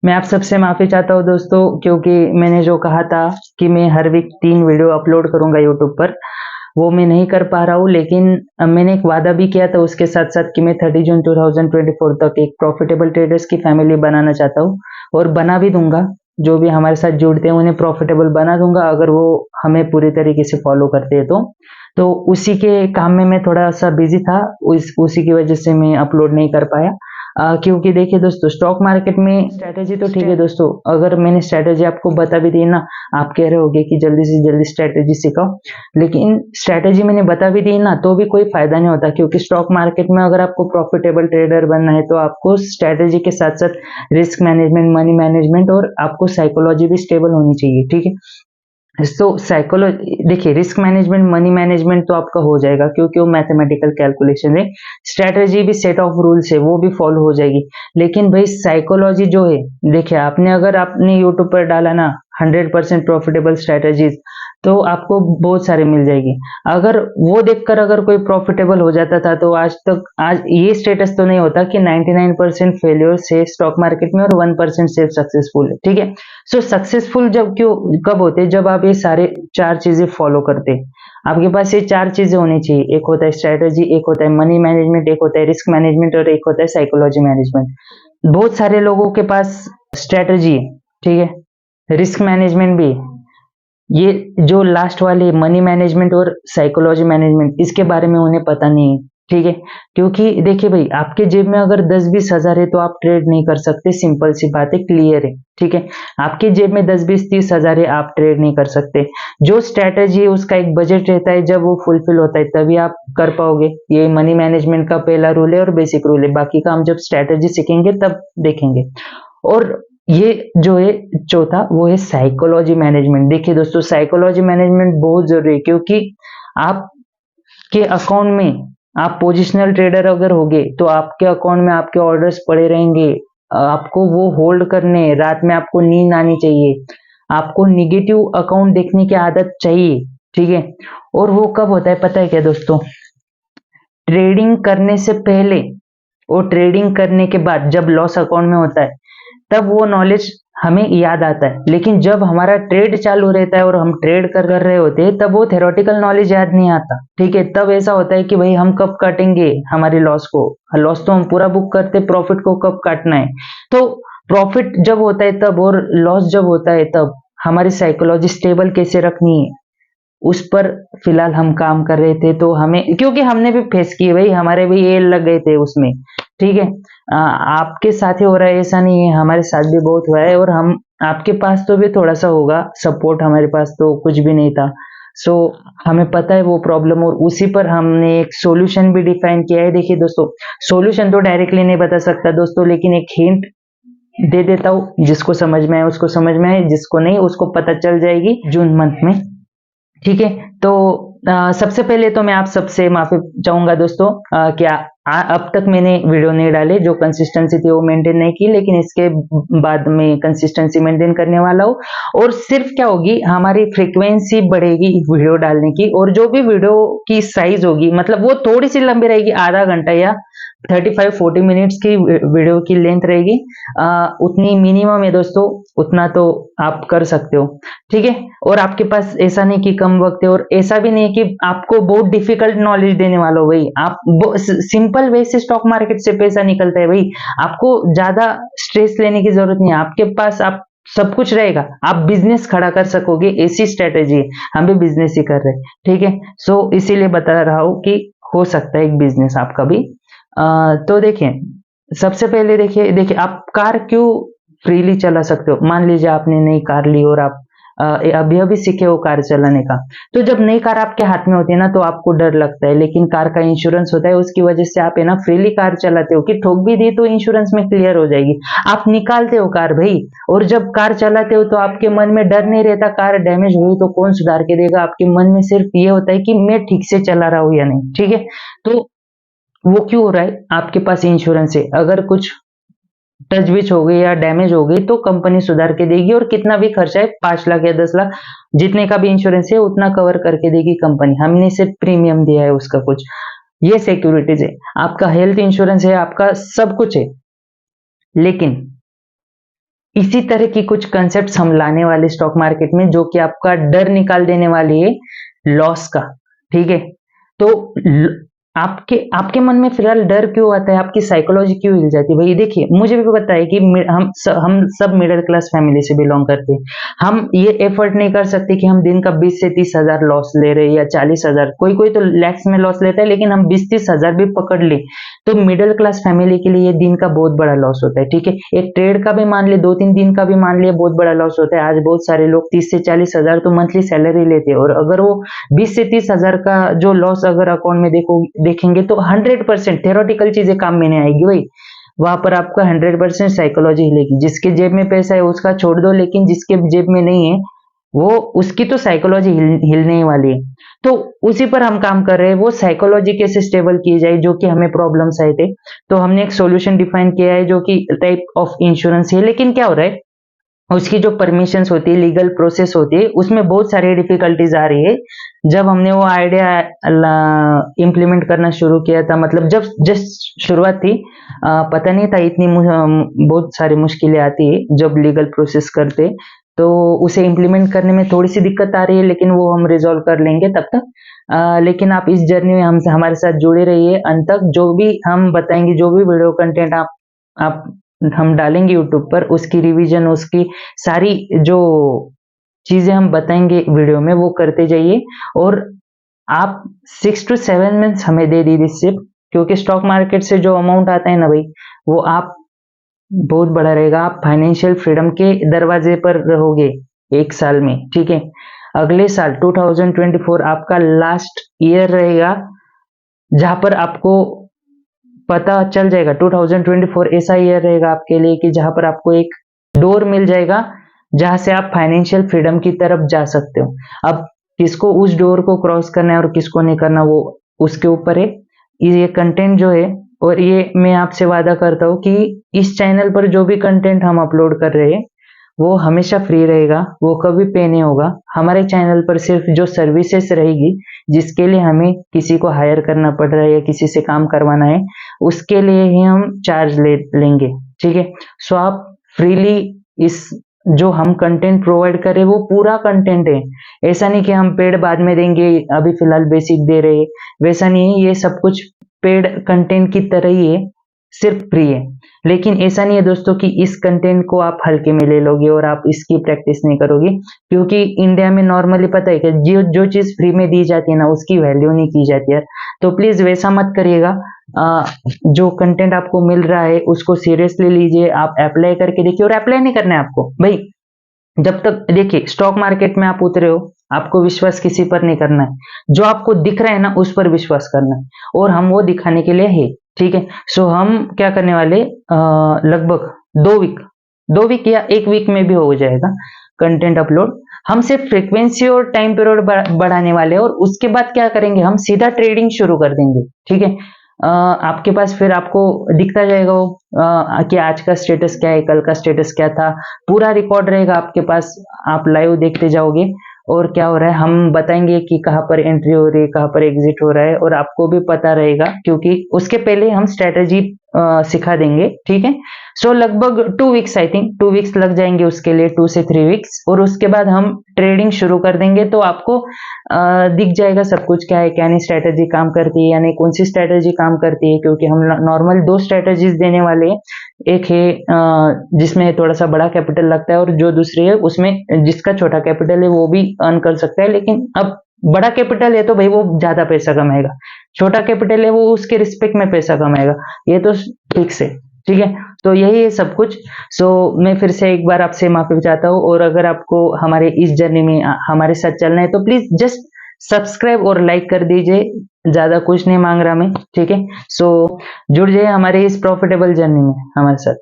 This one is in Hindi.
मैं आप सबसे माफ़ी चाहता हूँ दोस्तों, क्योंकि मैंने जो कहा था कि मैं हर वीक 3 वीडियो अपलोड करूँगा यूट्यूब पर, वो मैं नहीं कर पा रहा हूँ। लेकिन मैंने एक वादा भी किया था उसके साथ-साथ कि मैं 30 जून 2024 तक एक प्रॉफिटेबल ट्रेडर्स की फैमिली बनाना चाहता हूँ और बना भी दूँगा। जो भी हमारे साथ जुड़ते हैं उन्हें प्रॉफिटेबल बना दूँगा, अगर वो हमें पूरी तरीके से फॉलो करते हैं तो। तो उसी के काम में मैं थोड़ा-सा बिज़ी था, उसी की वजह से मैं अपलोड नहीं कर पाया। क्योंकि देखिए दोस्तों, स्टॉक मार्केट में स्ट्रैटेजी तो ठीक है दोस्तों, अगर मैंने स्ट्रैटेजी आपको बता भी दी ना, आप कह रहे होगे कि जल्दी से जल्दी स्ट्रैटेजी सिखाओ, लेकिन स्ट्रैटेजी मैंने बता भी दी ना तो भी कोई फायदा नहीं होता, क्योंकि स्टॉक मार्केट में अगर आपको प्रॉफिटेबल ट्रेडर बनना है तो आपको स्ट्रैटेजी के साथ साथ रिस्क मैनेजमेंट, मनी मैनेजमेंट और आपको साइकोलॉजी भी स्टेबल होनी चाहिए, ठीक है। सो देखिए, रिस्क मैनेजमेंट, मनी मैनेजमेंट तो आपका हो जाएगा क्योंकि वो मैथमेटिकल कैलकुलेशन है। स्ट्रैटेजी भी सेट ऑफ रूल्स है, वो भी फॉलो हो जाएगी। लेकिन भाई साइकोलॉजी जो है, देखिए अगर आपने यूट्यूब पर डाला ना 100% प्रॉफिटेबल स्ट्रैटेजीज, तो आपको बहुत सारे मिल जाएगी। अगर वो देखकर अगर कोई प्रॉफिटेबल हो जाता था तो आज ये स्टेटस तो नहीं होता कि 99% फेलियर से स्टॉक मार्केट में और 1% सेफ सक्सेसफुल है, ठीक है। सो सक्सेसफुल कब होते हैं, जब आप ये सारे 4 चीजें फॉलो करते हैं। आपके पास ये 4 चीजें होनी चाहिए, एक होता है स्ट्रेटजी, एक होता है मनी मैनेजमेंट, एक होता है रिस्क मैनेजमेंट और एक होता है साइकोलॉजी मैनेजमेंट। बहुत सारे लोगों के पास स्ट्रेटजी है, ठीक है, रिस्क मैनेजमेंट भी है। ये जो लास्ट वाले मनी मैनेजमेंट और साइकोलॉजी मैनेजमेंट, इसके बारे में उन्हें पता नहीं है, ठीक है। क्योंकि देखिए भाई, आपके जेब में अगर 10-20 हजार है तो आप ट्रेड नहीं कर सकते, सिंपल सी बात है, क्लियर है, ठीक है। आपके जेब में 10-20-30 हजार है, आप ट्रेड नहीं कर सकते। जो स्ट्रैटेजी है उसका एक बजट रहता है, जब वो फुलफिल होता है तभी आप कर पाओगे। ये मनी मैनेजमेंट का पहला रूल है और बेसिक रूल है, बाकी का हम जब स्ट्रैटेजी सीखेंगे तब देखेंगे। और ये जो है चौथा, वो है साइकोलॉजी मैनेजमेंट। देखिए दोस्तों, साइकोलॉजी मैनेजमेंट बहुत जरूरी है, क्योंकि आपके अकाउंट में, आप पोजिशनल ट्रेडर अगर होगे तो आपके अकाउंट में आपके ऑर्डर्स पड़े रहेंगे, आपको वो होल्ड करने, रात में आपको नींद आनी चाहिए, आपको निगेटिव अकाउंट देखने की आदत चाहिए, ठीक है। और वो कब होता है पता है क्या दोस्तों? ट्रेडिंग करने से पहले और ट्रेडिंग करने के बाद, जब लॉस अकाउंट में होता है तब वो नॉलेज हमें याद आता है। लेकिन जब हमारा ट्रेड चालू रहता है और हम ट्रेड कर रहे होते हैं तब वो थेरोटिकल नॉलेज याद नहीं आता, ठीक है। तब ऐसा होता है कि भाई हम कब काटेंगे हमारी लॉस को, लॉस तो हम पूरा बुक करते, प्रॉफिट को कब काटना है। तो प्रॉफिट जब होता है तब और लॉस जब होता है तब हमारी साइकोलॉजी स्टेबल कैसे रखनी है, उस पर फिलहाल हम काम कर रहे थे। तो हमें, क्योंकि हमने भी फेस किए भाई, हमारे भी ये लग गए थे उसमें, ठीक है। आपके साथ ही हो रहा है ऐसा नहीं है, हमारे साथ भी बहुत हुआ है। और हम, आपके पास तो भी थोड़ा सा होगा सपोर्ट, हमारे पास तो कुछ भी नहीं था। सो हमें पता है वो प्रॉब्लम, और उसी पर हमने एक सॉल्यूशन भी डिफाइन किया है। देखिए दोस्तों, सॉल्यूशन तो डायरेक्टली नहीं बता सकता दोस्तों, लेकिन एक हिंट दे देता हूँ, जिसको समझ में आए उसको समझ में आए, जिसको नहीं उसको पता चल जाएगी जून मंथ में, ठीक है। तो सबसे पहले तो मैं आप सबसे माफी चाहूंगा दोस्तों, क्या अब तक मैंने वीडियो नहीं डाले, जो कंसिस्टेंसी थी वो मेंटेन नहीं की, लेकिन इसके बाद मैं कंसिस्टेंसी मेंटेन करने वाला हूँ। और सिर्फ क्या होगी, हमारी फ्रीक्वेंसी बढ़ेगी वीडियो डालने की, और जो भी वीडियो की साइज होगी, मतलब वो थोड़ी सी लंबी रहेगी, आधा घंटा या 35-40 मिनट्स की वीडियो की लेंथ रहेगी। उतनी मिनिमम है दोस्तों, उतना तो आप कर सकते हो, ठीक है। और आपके पास ऐसा नहीं कि कम वक्त है, और ऐसा भी नहीं है कि आपको बहुत डिफिकल्ट नॉलेज देने वाला हो भाई। आप सिंपल वे से स्टॉक मार्केट से पैसा निकलता है भाई, आपको ज्यादा स्ट्रेस लेने की जरूरत नहीं है। आपके पास आप सब कुछ रहेगा, आप बिजनेस खड़ा कर सकोगे, ऐसी स्ट्रेटेजी है। हम भी बिजनेस ही कर रहे हैं, ठीक है। सो इसीलिए बता रहा हूं कि हो सकता है एक बिजनेस आपका भी। तो देखिए, सबसे पहले देखिए देखिए आप कार क्यों फ्रीली चला सकते हो। मान लीजिए आपने नई कार ली और आप अभी अभी सीखे हो कार चलाने का, तो जब नई कार आपके हाथ में होती है ना तो आपको डर लगता है, लेकिन कार का इंश्योरेंस होता है, उसकी वजह से आप है ना फ्रीली कार चलाते हो, कि ठोक भी दी तो इंश्योरेंस में क्लियर हो जाएगी। आप निकालते हो कार भाई, और जब कार चलाते हो तो आपके मन में डर नहीं रहता कार डैमेज हुई तो कौन सुधार के देगा। आपके मन में सिर्फ ये होता है कि मैं ठीक से चला रहा हूं या नहीं, ठीक है। तो वो क्यों हो रहा है, आपके पास इंश्योरेंस है, अगर कुछ टच विच हो गई या डैमेज हो गई तो कंपनी सुधार के देगी, और कितना भी खर्चा है, 5 लाख या 10 लाख, जितने का भी इंश्योरेंस है उतना कवर करके देगी कंपनी। हमने सिर्फ प्रीमियम दिया है उसका कुछ, ये सिक्योरिटीज है। आपका हेल्थ इंश्योरेंस है, आपका सब कुछ है, लेकिन इसी तरह की कुछ कंसेप्ट हम लाने वाले स्टॉक मार्केट में, जो कि आपका डर निकाल देने वाली है लॉस का। ठीक है, तो आपके आपके मन में फिलहाल डर क्यों आता है, आपकी साइकोलॉजी क्यों हिल जाती है? भाई देखिए, मुझे भी पता है कि हम सब मिडिल क्लास फैमिली से बिलोंग करते हैं। हम ये एफर्ट नहीं कर सकते कि हम दिन का 20 से 30 हजार लॉस ले रहे हैं या 40 हजार, कोई कोई तो लैक्स में लॉस लेता है, लेकिन हम 20-30 हजार भी पकड़ ले तो मिडिल क्लास फैमिली के लिए ये दिन का बहुत बड़ा लॉस होता है। ठीक है, एक ट्रेड का भी मान ले, 2-3 दिन का भी मान लिया, बहुत बड़ा लॉस होता है। आज बहुत सारे लोग 30 से 40 हजार तो मंथली सैलरी लेते हैं, और अगर वो 20 से 30 हजार का जो लॉस अगर अकाउंट में देखेंगे तो 100% थेरोटिकल चीजें काम में नहीं आएगी भाई। वहां पर आपका 100% साइकोलॉजी हिलेगी। जिसके जेब में पैसा है उसका छोड़ दो, लेकिन जिसके जेब में नहीं है वो उसकी तो साइकोलॉजी हिलने ही वाली है। तो उसी पर हम काम कर रहे हैं, वो साइकोलॉजी कैसे स्टेबल की जाए, जो कि हमें प्रॉब्लम्स आए थे। तो हमने एक सॉल्यूशन डिफाइन किया है, जो कि टाइप ऑफ इंश्योरेंस है। लेकिन क्या हो रहा है, उसकी जो परमिशंस होती है, लीगल प्रोसेस होती है, उसमें बहुत सारी डिफिकल्टीज आ रही है। जब हमने वो आइडिया इम्प्लीमेंट करना शुरू किया था, मतलब जब जस्ट शुरुआत थी, पता नहीं था इतनी बहुत सारी मुश्किलें आती है जब लीगल प्रोसेस करते, तो उसे इम्प्लीमेंट करने में थोड़ी सी दिक्कत आ रही है, लेकिन वो हम रिजॉल्व कर लेंगे तब तक। लेकिन आप इस जर्नी में हमसे हमारे साथ जुड़े रहिए अंत तक। जो भी हम बताएंगे, जो भी वीडियो कंटेंट आप हम डालेंगे यूट्यूब पर, उसकी रिवीजन, उसकी सारी जो चीजें हम बताएंगे वीडियो में, वो करते जाइए। और आप 6 to 7 मंथ्स हमें दे दीजिए सिर्फ, क्योंकि स्टॉक मार्केट से जो अमाउंट आता है ना भाई, वो आप बहुत बड़ा रहेगा। आप फाइनेंशियल फ्रीडम के दरवाजे पर रहोगे 1 साल में। ठीक है, अगले साल 2024 आपका लास्ट ईयर रहेगा, जहां पर आपको पता चल जाएगा 2024 ऐसा ईयर रहेगा आपके लिए कि जहां पर आपको एक डोर मिल जाएगा, जहां से आप फाइनेंशियल फ्रीडम की तरफ जा सकते हो। अब किसको उस डोर को क्रॉस करना है और किसको नहीं करना, वो उसके ऊपर है। ये कंटेंट जो है, और ये मैं आपसे वादा करता हूँ कि इस चैनल पर जो भी कंटेंट हम अपलोड कर रहे हैं वो हमेशा फ्री रहेगा, वो कभी पे नहीं होगा। हमारे चैनल पर सिर्फ जो सर्विसेज रहेगी, जिसके लिए हमें किसी को हायर करना पड़ रहा है या किसी से काम करवाना है, उसके लिए ही हम चार्ज लेंगे। ठीक है, सो आप फ्रीली इस जो हम कंटेंट प्रोवाइड करें वो पूरा कंटेंट है। ऐसा नहीं कि हम पेड बाद में देंगे, अभी फिलहाल बेसिक दे रहे हैं, वैसा नहीं है। ये सब कुछ पेड कंटेंट की तरह ही है, सिर्फ फ्री है। लेकिन ऐसा नहीं है दोस्तों कि इस कंटेंट को आप हल्के में ले लोगे और आप इसकी प्रैक्टिस नहीं करोगे, क्योंकि इंडिया में नॉर्मली पता है कि जो जो चीज फ्री में दी जाती है ना, उसकी वैल्यू नहीं की जाती है। तो प्लीज वैसा मत करिएगा। जो कंटेंट आपको मिल रहा है उसको सीरियसली लीजिए, आप अप्लाई करके देखिए। और अप्लाई नहीं करना है आपको भाई, जब तक देखिए स्टॉक मार्केट में आप उतरे हो, आपको विश्वास किसी पर नहीं करना है। जो आपको दिख रहा है ना, उस पर विश्वास करना है, और हम वो दिखाने के लिए है। ठीक है, सो हम क्या करने वाले, लगभग 2 वीक या 1 वीक में भी हो जाएगा कंटेंट अपलोड। हम सिर्फ फ्रीक्वेंसी और टाइम पीरियड बढ़ाने वाले हैं, और उसके बाद क्या करेंगे, हम सीधा ट्रेडिंग शुरू कर देंगे। ठीक है, आपके पास फिर आपको दिखता जाएगा वो कि आज का स्टेटस क्या है, कल का स्टेटस क्या था, पूरा रिकॉर्ड रहेगा आपके पास। आप लाइव देखते जाओगे और क्या हो रहा है, हम बताएंगे कि कहाँ पर एंट्री हो रही है, कहाँ पर एग्जिट हो रहा है, और आपको भी पता रहेगा, क्योंकि उसके पहले हम स्ट्रेटेजी सिखा देंगे। ठीक है, सो लगभग 2 वीक्स, आई थिंक 2 वीक्स लग जाएंगे उसके लिए, 2 से 3 वीक्स, और उसके बाद हम ट्रेडिंग शुरू कर देंगे। तो आपको दिख जाएगा सब कुछ, क्या है क्या नहीं, स्ट्रेटेजी काम करती है या नहीं, कौन सी स्ट्रेटेजी काम करती है। क्योंकि हम नॉर्मल 2 स्ट्रेटेजीज देने वाले हैं, एक है जिसमें थोड़ा सा बड़ा कैपिटल लगता है, और जो दूसरी है उसमें जिसका छोटा कैपिटल है वो भी अर्न कर सकता है। लेकिन अब बड़ा कैपिटल है तो भाई वो ज्यादा पैसा कमाएगा, छोटा कैपिटल है वो उसके रिस्पेक्ट में पैसा कमाएगा, ये तो फिक्स है। ठीक है, तो यही है सब कुछ। सो मैं फिर से एक बार आपसे माफी चाहता हूँ, और अगर आपको हमारे इस जर्नी में हमारे साथ चलना है तो प्लीज जस्ट सब्सक्राइब और लाइक कर दीजिए, ज्यादा कुछ नहीं मांग रहा मैं। ठीक है, सो जुड़ जाइए हमारे इस प्रॉफिटेबल जर्नी में हमारे साथ।